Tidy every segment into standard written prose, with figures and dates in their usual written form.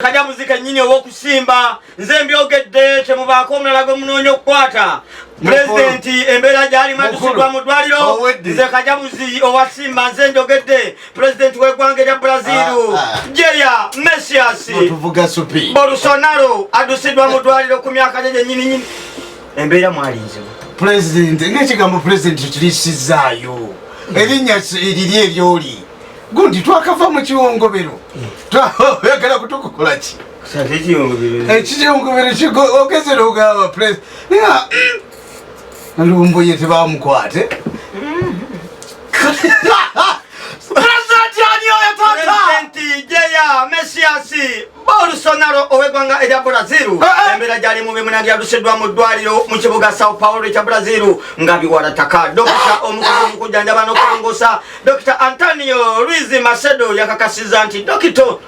Kajja muzika nyinyi owokusimba nze mbyogedde temubaako omulala gwe munoonya okukwata President embeera gyali mwadusiddwa mu ddwaliro nze Kajabuzi owasimba nze njogedde President w'eggwanga erya Brazil Jair Messias Bolsonaro adusiddwa mu ddwaliro ku myaka gye nyini embeera mwalinze President ng'ekigambo President kirisizaayo erinnya eriri eryoli gundi twakava mu kiwongobero twagala kutukola ki ekiyongobero ogezera ogaba President lumbu ye tebamukwate President Jair Messias Bolsonaro ow'eggwanga erya Brazil embeera gyali mu bimunange yadusiddwa mu ddwaliro mu kibuga Sao Paulo ekya Brazil nga biwalataka Dr. omukulu omukujjanjaba n'okulongosa Dr. Antonio Luiz Macedo yakakasiza nti Dokito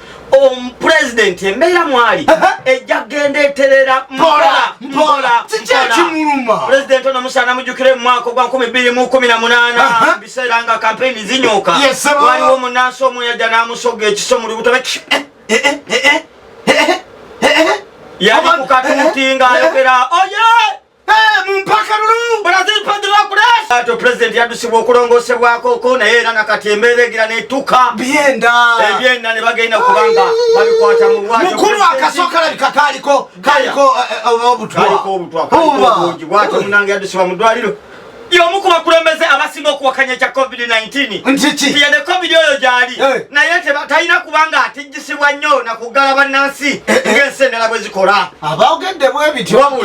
President embeera mwali ejja kgenda eterera mpola President ono musaana mujjukire mu mwaka gwa 2018 biseera nga kampeyini zinyooka waliwo munnansi omu yajja n'amusoga ekiso mu lubuto yali ku katuuti ng'ayogera oye mumpaka lulu Brazil pedrokules ato President yadusibwa okulongoosebwako naye era nakati embeera egira n'etuka ebyenda ne bagenda kubanga babikwata mu bwatyo mukulu akasooka labika kaliko obutwa obungi bwatyo munange yadusibwa mu ddwaliro y'omu ku bakulembeze abasinga okuwakanya ekya COVID-19 yadde COVID oyo gyali naye talina kubanga atijjisibwa nnyo nakuggala bannansi ng'ensi endala bwe zikola abaogedde bwe bityo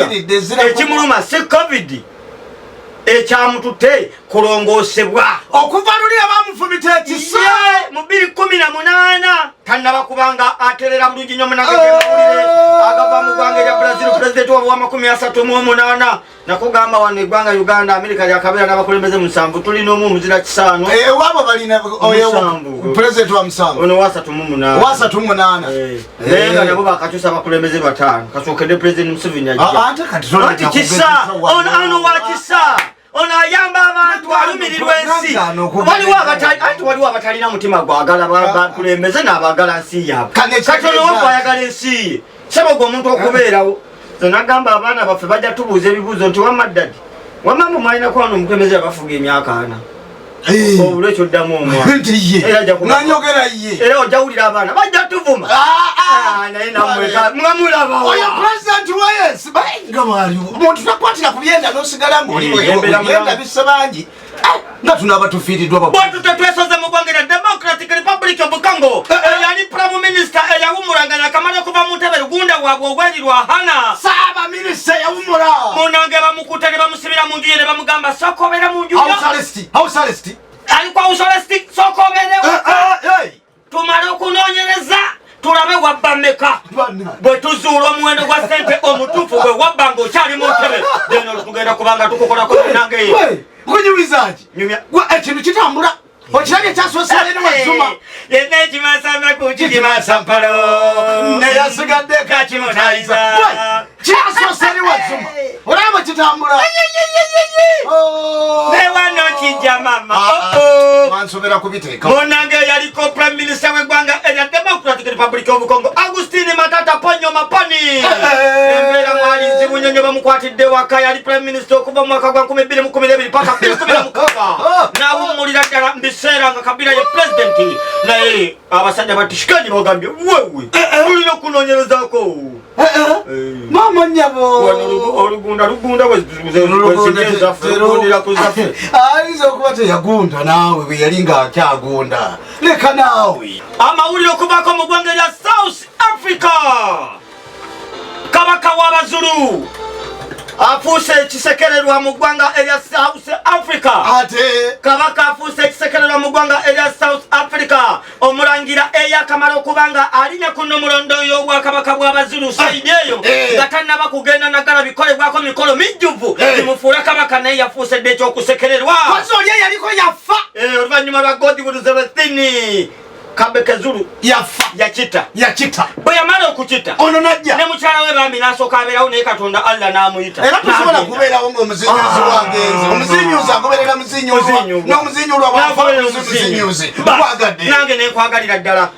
ekimuluma si COVID ekyamututte kulongoosebwa okuva luli abamufumita ekisa mu 2018 tannaba kubanga aterera bulungi nnyo munange gemawulire agava mu ggwanga erya Brazil President wa 38 nakugamba wano eggwanga Uganda Amerika lyakabeera n'abakulembeze 7 tulina omu muzira 5 wabo balina President wa 7 ono wa 38 naye nga nabo bakakyusa abakulembeze 5 kasookedde President Museveni ajja kisa ono wa kisa ono ayamba abantu alumirirwa ensi waliwo abatalina mutima gwagala bakulembeze n'abagala nsi yaabwe katono waffe ayagala ensi ye sabaga omuntu okubeerawo nagamba abaana baffe bajja tubuuza ebibuuzo nti wamaddadi wamama mwalina kuba n'omukulembeze abafuga emyaka 4 olwekyo ddamu omwana ojjawulira abaana bajja tuvuma naye namwamulaba oyo President wa yes bayinga bwaliwo omuntu takwatira ku byenda n'osigala ng'olibyenda bisse bangi nga tunaba tufiiriddwa bwatu tetwesoze mu ggwanga erya Democratic Republic of Congo eyali Prime Minister eyawumulanga nakamala okuva mu ntebe lugunda bwabwe ogweri lwahana saaba minisita yawumula munange bamukutte ne bamusibira mu nju ye ne bamugamba sookobeera mu nju house arrest aliko house arrest sookobeerewo tumale okunoonyereza tulabe wabba mmeka bwe tuzuula omuwendo gwa ssente omutuufu bwe wabba ng'okyali mu ntebe deno tugenda kubanga tukukolako munange ye kunyumizaki ekintu kitambula okirabye ekyasoosera ne Wazuma yenna ekimasamba ku kikimasampalo neyasigadde kakimutaliza kyasoosera ne Wazuma olaba kitambula newano kijja mama mansobera kubiteeka munange yaliko Prime Minister w'eggwanga erya Democratic Republic of Congo Augustine Matata Ponyo Mapani embeera mwali nzibu nnyo bamukwatidde waka yali Prime Minister okuva mu mwaka gwa 2012 paka 2016 n'awummulira ddala mbiseera nga Kabila ye President naye abasajja batishikanye bagambye wewe tulina okunoonyerezaako mama nyabo olugunda ayinza okuba teyagunda naawe bwe yali ng'akyagunda leka naawe amawulire okuvaako mu ggwanga erya South Africa kabaka w'Abazulu afuuse ekisekererwa mu ggwanga erya South Africa ate kabaka afuuse ekisekererwa mu ggwanga erya South Africa omulangira eyakamala okubanga alinya ku nnomulondo y'obwakabaka bw'Abazulu saidi eyo nga tannaba kugenda nagala bikolebwako mikolo mijjuvu bimufuula kabaka naye yafuuse dde ekyokusekererwa oli eyaliko yafa oluvannyuma lwa Godwill Zwelithini Kabaka Zulu yakita bwe yamala okukita ono najja ne mukyala we bambi n'asooka abeerawo naye Katonda Allah n'amuyita era tusobola kubeerawo ng'omuzinyuzi wangenze omuzinyuzi agoberera muzinyuzi n'omuzinyulwa bwamuzinyuzi gwagadde nange nenkwagalira ddala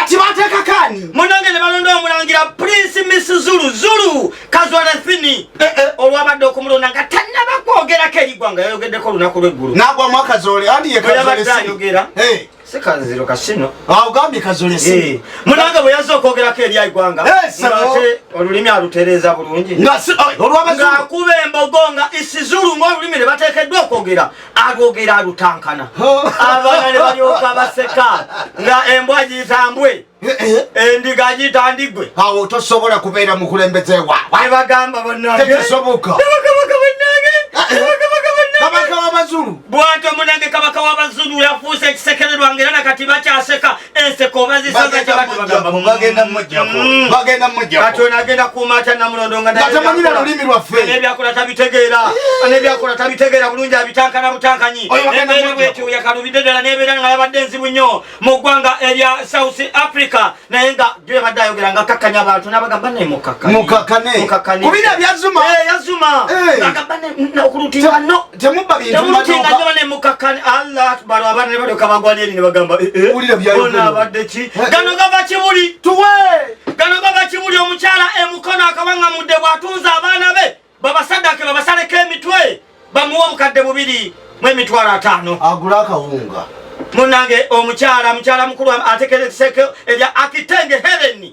kati bateka kani munange ne balonda omulangira Prince Miss Zulu Kazwala Thini olwabadde okumulonda nga tannaba kwogerako erigwanga yayogeddeko olunaku lw'eggulu nagwa mwakazole andi ye Kazole ayogera Sekaziro kasino. Ugambi Kazole si. Munanga bwe yazzo okwogerako eri aigwanga. Ngate olulimi alutereza bulungi. Nga kuba embogo nga isizulu ng'olulimi ne bateekeddwa okwogera. Alwogera alutankana. Abaana ne balyoka baseka. Nga embwa giyitambwe. Endiga giyita ndigwe. Awo tosobola kubeera mukulembeze waabwe. Ne bagamba bannange. Tekisoboka. Kabaka w'Abazulu. Bw'atyo munange kabaka w'Abazulu yafuuse ekisekererwa ng'era na kati bakyaseka enseko bazisaza kye bagamba. Bagenda mmujjako. Kati ono agenda kuuma atya Namulondo nga tamanyira lulimi lwaffe. N'ebyakola tabitegeera bulungi abitankana butankanyi. Embeera bw'etyo yakalubidde ddala n'ebeera nga yabadde nzibu nnyo mu ggwanga erya South Africa naye nga gyebadde ayogera nga akakkanya abantu n'abagamba ne mukakkane. Kubira byazuma. Yazuma. Agamba ne okulutinga no. Temubba bintu Temutinga nnyo ne mukakkane. Allah akbar abaana ne balyoka bagwana eri ne bagamba ono abadde ki? Gano gava Kibuli. Gano gava Kibuli omukyala emukono akawaŋŋamudde bw'atunza abaana be babasadake babasaleko emitwe bamuwa obukadde 2,500. Agula akawunga. Munange omukyala mukulu atekereseko erya Akitenge Helen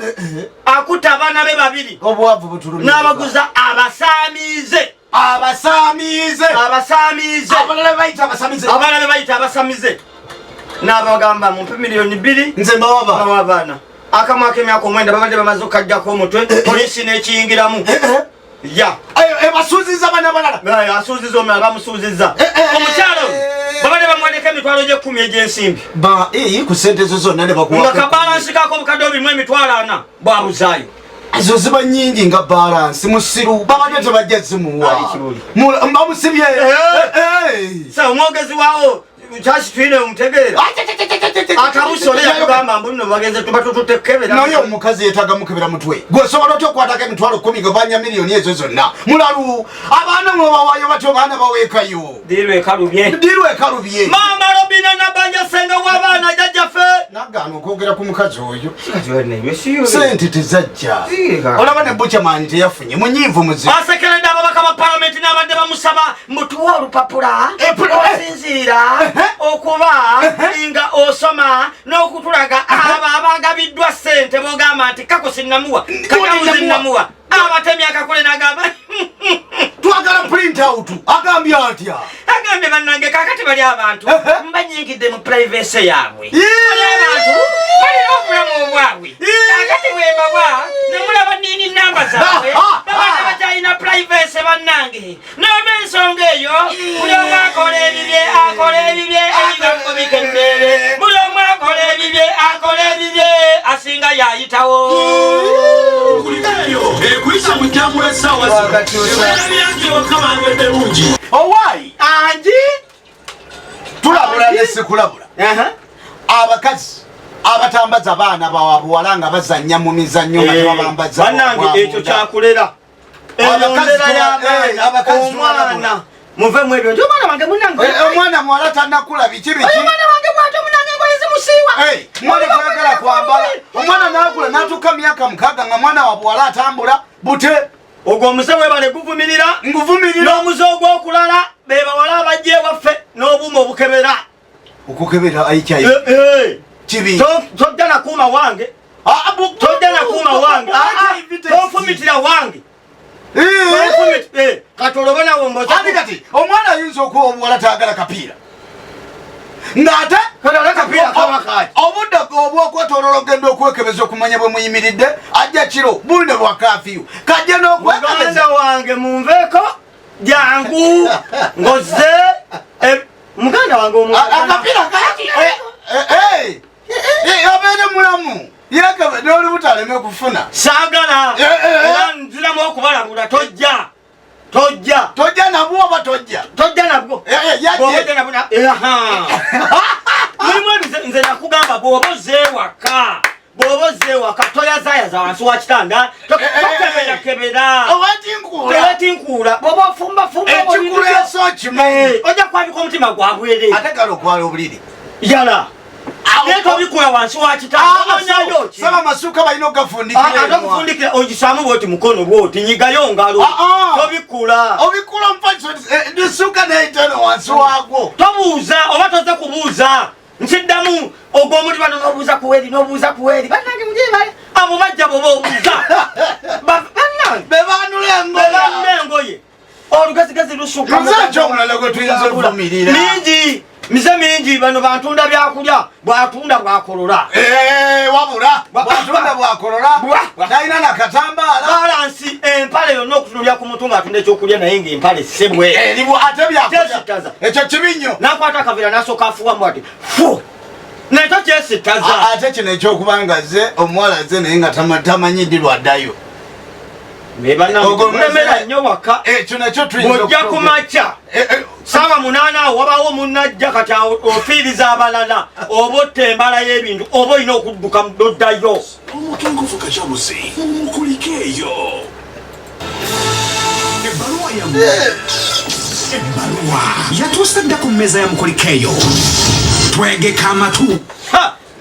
akuta abaana be 2 obwavu butulumi n'abaguza abasaamize abalala bayita abasamize n'abagamba mumpe $2,000,000 nze mbawa abaana akamu ak'emyaka 9 babadde bamaze okajjako omutwe polisi n'ekiyingiramu basuuziza bana balala asuuziza omulala bamusuuziza omukyalo babadde bamuwadeko emitwalo gye 10 egy'ensimbi ku sente zo zonna ne bakuwa nga kabalansi kako obukadde 2,400 bwabuzaayo ezo ziba nyingi nga balansi musiru babadde tebajja zimuwa bamusibye omwogezi waawo kyakitwine omutegeera atabusole yakugamba mbu nno bagenze tuba tututekebera naye omukazi yeetaga mukebera mutwe gwe osobola otya okukwatako emitwalo 10 nga banya miliyoni ezo zonna mulalu abaana mwebawaayo batyo baana baweekayo dirwekalubye maama Robina Nabanja senga w'abaana jajjaffe nagaana okwogera ku mukazi oyo sente tezajja olaba ne bukyamaani teyafunye munyiivu muzibu asekeredde ababaka ba palamenti n'abadde bamusaba mutuwa olupapula osinziira okuba nga osoma n'okutulaga abo abagabiddwa ssente bogamba nti kakusinnamuwa kakawuzinnamuwa abatemi akakule n'agamba twagala print out agambye atya agambye bannange kakati bali abantu mbanyingidde mu privacy yaabwe bali abantu balina obulamu obwabwe kakati bwembawa nemulaba nini namba zaabwe babadde bakyalina privacy bannange n'olw'ensonga eyo buli omu akola ebibye ebigambo bikendeere buli omu akola ebibye asinga yayitawo ekuyisa mujjamu essaawa zinoebyangiwakamange bulungi owaayi angi tulabula ne sikulabula abakazi abatambaza abaana bawabuwala nga bazannya mu mizannyo nga tebabambaza bannange ekyo kyakulera endondera y'abaana omwana muvemu ebyo nti omwana wange munange omwana muwala tannakula biki omwana wange bw'ati omunange engoye zimusiiwa mwana kwagala kwambala omwana n'akula n'atuuka myaka 6 nga mwana wa buwala atambula bute ogwo omuse webale guvumirira n'omuze ogw'okulala be bawala abajja ewaffe n'obuuma obukebera okukebera ayikyayo kibi tojja nakuuma wange tofumitira wange kati olobanawo kati omwana ayinza okuwa obuwala taagala kapiira ng'ate obudde obwokwetoolola ogenda okwekebeza okumanya bwe muyimiridde ajja kiro bulde bwa kafiyu kajja n'okwekebeza wange munveeko jangu ngoze muganda wange akapiira abeere mulamu yekebe n'oli butaleme kufuna saagala era nziramu okubalabula tojja nabwo oba tojja nabwo mulimu nze nakugamba bw'oba ozeewaka toyazayaza wansi wa kitanda tokeberakebera tewetinkuula bw'oba ofumbafumba ekikuleeso kimanyi ojja kwabika omutima gwabwere ate gala okwala obuliri yala Neto bikula wansi wa kitanda. Onyayo ki. Saba masuka bayino gafundikira. Atokufundikira ogisamu bwoti mukono bwoti nyigayo ngalo. Tobikula. Obikula mpacho ndisuka na itano wansi wagwo. Tobuuza oba toza kubuuza. Nsiddamu ogw'omuli bano n'obuuza kuweri n'obuuza kuweri. Bannange mugye bale. Abo bajja boba obuuza. Bannange. Bebanule engoye. Olugazigazi lusuka. Muzacho omulala gwe tuyinza okuvumirira. Mingi. Mize mingi bano bantunda byakulya bwatunda bwakolola. Wabula bwatunda bwakolola. Talina na katambaala. Balansi empale yonna okutunulya ku mutu ng'atunda ekyokulya naye ng'empale sebwe. Eribu ate byakulya. Kyesittaza. Ekyo kibi nnyo. Nakwata akavera n'asooka afuwamu ati fu. Nekyo kyesittaza. Ate kino ekyokubanga ze omuwala ze naye nga tamanyi ddi lwaddayo. Ogolemera nnyo waka. Ekyo nakyo tuyinza bw'ojja ku makya. Saawa 8 awo wabaawo munnajja kati ofiiriza abalala oba otta embala y'ebintu oba olina okudduka n'oddayo. Omukengufu Kacyabuzi mukuliko eyo. Ebbaluwa yatuuse dda ku mmeeza ya mukuliko eyo. Twegeka amatu.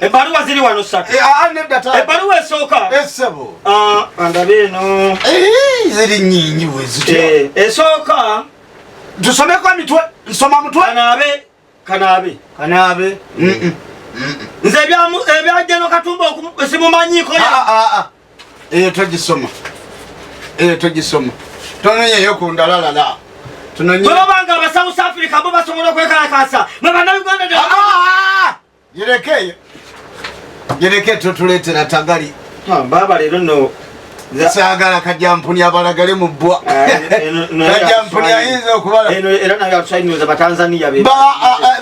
Ebbaluwa ziri wano 3. Ebbaluwa esooka. Essebo. Andabe eno. Ziri nnyingi bwe zityo. Esooka. Tusomeko emitwe. Nsoma mutwe. Kanaabe. Nze ebyajjeno Katumba simumanyiiko. Eyo togisoma. Tononyeyo ku ndalalala. Bwe babanga aba South Africa bo basobola okwekalakaasa. Mwe bannayuganda Yereke tutuleetera tagali. Baba leero nno saagala Kajjampuni abalagale mu bbwa. Kajjampuni ayinza okubala. Era naye atusayinyoza Batanzania be.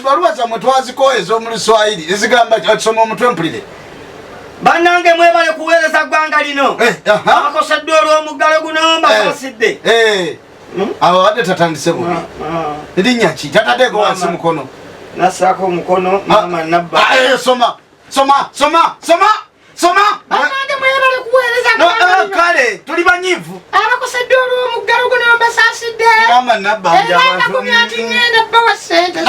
Baluwa zammwe twaziko ez'omu Luswayiri ezigamba tusoma omutwe mpulire. Bannange mwebale kuweereza ggwanga lino. Abakoseddwa olw'omuggalo guno mbafasidde. Abo badde tatandise bubi. Erinnya ki? Tatateeko wansi mukono. Nassaako omukono mama nabba. Soma. Bannange mwebale kuweereza ggwanga lino. Kale tuli banyiivu. Abakoseddwa olw'omuggalo guno mbasaasidde. Mama nabba nja abantu. Era ndagumya nti ngenda bbawa ssente.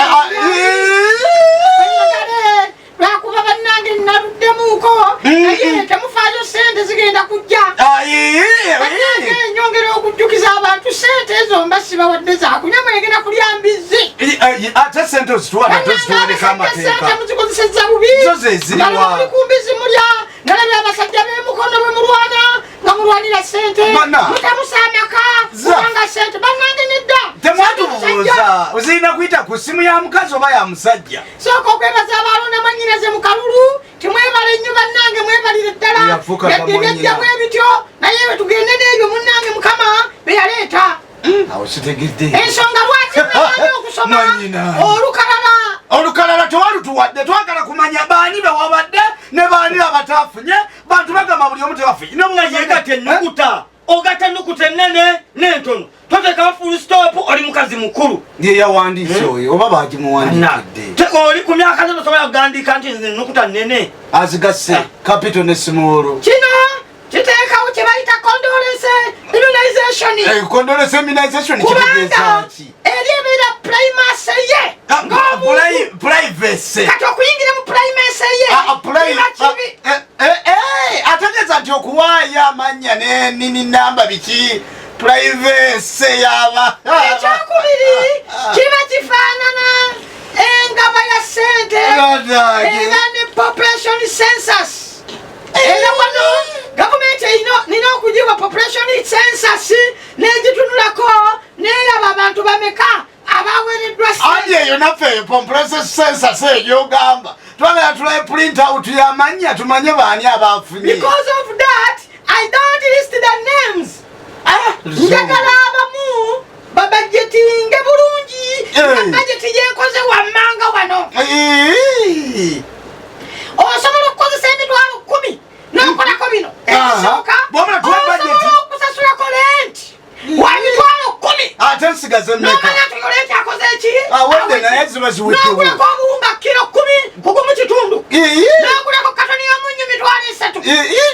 Lwakuba bannange naluddemuuko naye temufaayo ssente zigenda kujja. Bannange nyongera okujjukiza abantu ssente ezo mba sibawadde zaakunywa mwegenda kulya mbizi. Ate ssente ozituwadde tozituwadeko amateeka. Ssente muzikozesezza bubi. Zo ze ziriwa. Muli ku mbizi mulya. Nalabye abasajja b'emukono bwe mulwana nga mulwanira ssente. Mutamusa amaka kubanga ssente. Bannange nedda. Temwatubuuza ozirina kuyita ku ssimu ya mukazi oba ya musajja. Sooka okwebaza abalonda manyinaze mu kalulu timwebale nnyo bannange mwebalire ddala yaddibajja bwe bityo naye bwe tugende n'ebyo munnange mukama be yaleeta. Awo sitegedde ensonga lwaki mwemanyi okusoma olukalala tewalutuwadde twagala kumanya baani bewabadde ne baani abataafunye bantu bagamba buli omu tebafunye Yegata ennukuta ogata ennukuta ennene n'entono toteekawo full stop oli mukazi mukulu. Ye yawandiise oyo oba baagimuwandiikidde. Oli ku myaka zino tosobola kugandiika nti nze ennukuta nnene. Azigasse capital ne small. Kino kiteekawo kye bayita condolence immunization. Condolence immunization kitegeeza ki? Eri ebeera primacy ye. Privacy. Kati okuyingira mu primacy ye. Ategeeza nti okuwaayo amannya n'ennini namba biki privacy yaba. Ekyokubiri kiba kifaanana engaba ya ssente era ne population census. Era wano gavumenti nina okugiwa population census n'egitunulako n'eraba abantu bameka abaweereddwa andi eyo naffe population census egyogamba twagala tulaye print out y'amannya tumanye baani abaafunye. Because of that I don't list the names. Njagala abamu babadgetinge bulungi budget yekoze wammanga wano. Osobola okukozesa emitwalo 10 n'okolako bino ekisooka osobola okusasulako lenti wa mitwalo 10 ate nsigaze mmeka n'omanya nti lenti akoze eki awedde naye ziba ziweddewo n'ogulako obuwunga kilo 10 kugumu kitundu n'ogulako katoni y'omunnyo mitwalo 3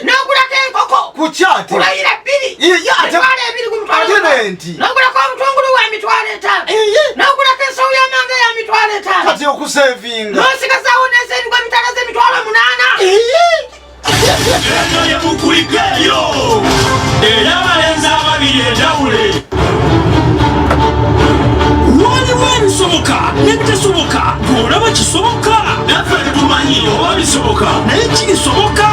n'ogulako enkoko ku kyate kulayira 2 mitwalo 2 ku mitwalo n'ogulako obutungulu wa mitwalo 5 n'ogulako ensawo y'amanga ya mitwalo 5 kati okusevinga n'osigazaawo n'ezeebigwa mitala z'emitwalo emitwalo 8 eno ye mukulikeeyo era abalenzi ababiri enjawule waliwo ebisoboka n'ebitasoboka bw'olaba kisoboka naffe tetumanyi oba bisoboka naye kirisoboka